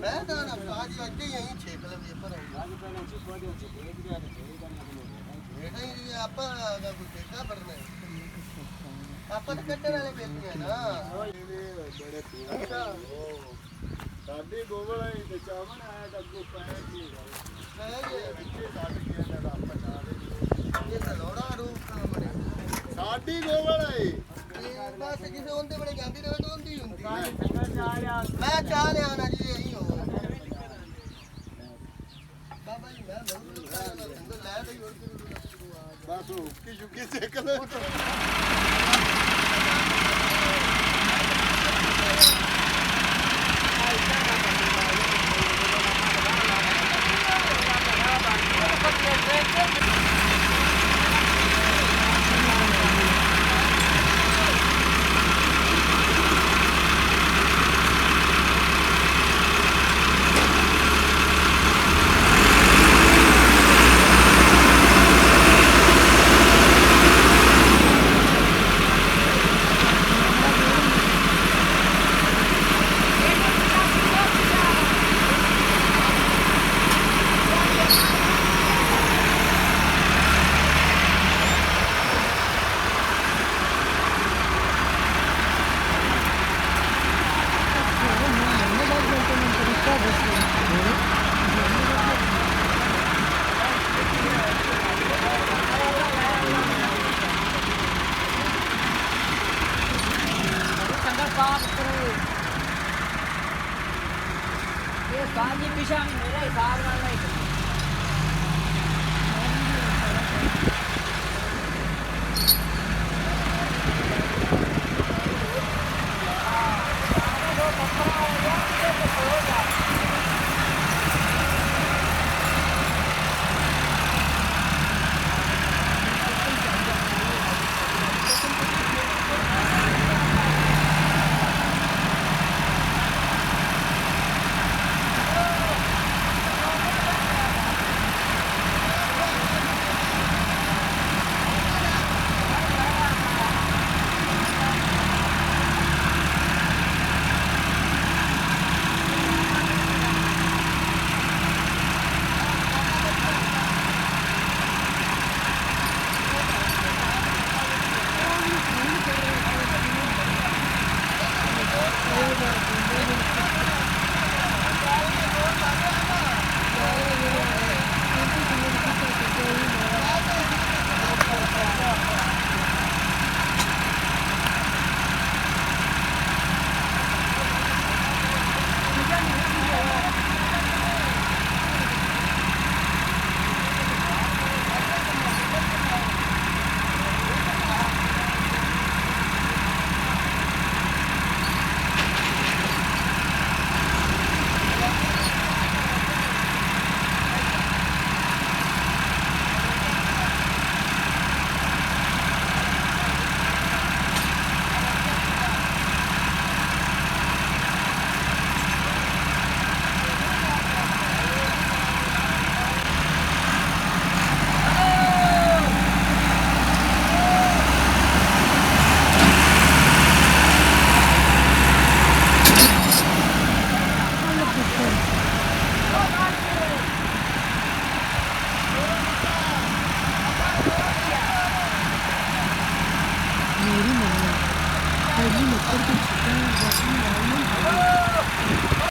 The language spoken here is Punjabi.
ਮੈਂ ਤਾਂ ਨਾ ਕਾਜੀ ਅੱਗੇ ਹੀ ਆਈ ਛੇਕ ਲਵੇ ਪਰ ਆਪਾਂ ਕੋਈ ਦੇਖਾ ਪੜਨਾ ਆਪਾਂ ਤਾਂ ਕੱਢਣ ਵਾਲੇ ਬੇਲੀਆਂ ਨਾ ਅੱਛਾ ਸਾਡੀ ਗੋਬਲ ਆਈ ਤੇ ਚਾਵਣ ਆਇਆ ਤਾਂ ਅੱਗੋਂ ਪੈਣੇ ਕੀ ਇੱਥੇ ਕੱਢ ਗਿਆ ਤਾਂ ਆਪਾਂ ਚਾਹ ਇਹ ਤਾਂ ਲੋੜਾ ਰੂਪ ਕੰਮ ਨੇ ਸਾਡੀ ਗੋਬਲ ਆਈ ਬਸ ਕਿਸੇ ਉਹਦੇ ਬੜੇ ਜਾਂਦੀ ਰਹੇ ਤਾਂ ਉਹਦੀ ਹੁੰਦੀ ਮੈਂ ਚਾਹ ਲਿਆ ਨਾ ਜੀ ਇਹੀ ਹੋ ਬਾਬਾ ਜੀ ਮੈਂ ਬਹੁਤ ਲੈ ਦੇ ਬਸ ਹੁੱਕੀ ਝੁੱਕੀ ਸੇਕ ਲੈ काजी पिछा मेरा हिसाब वाला ही मेरी मम्मी पहली मक्कर की चिकन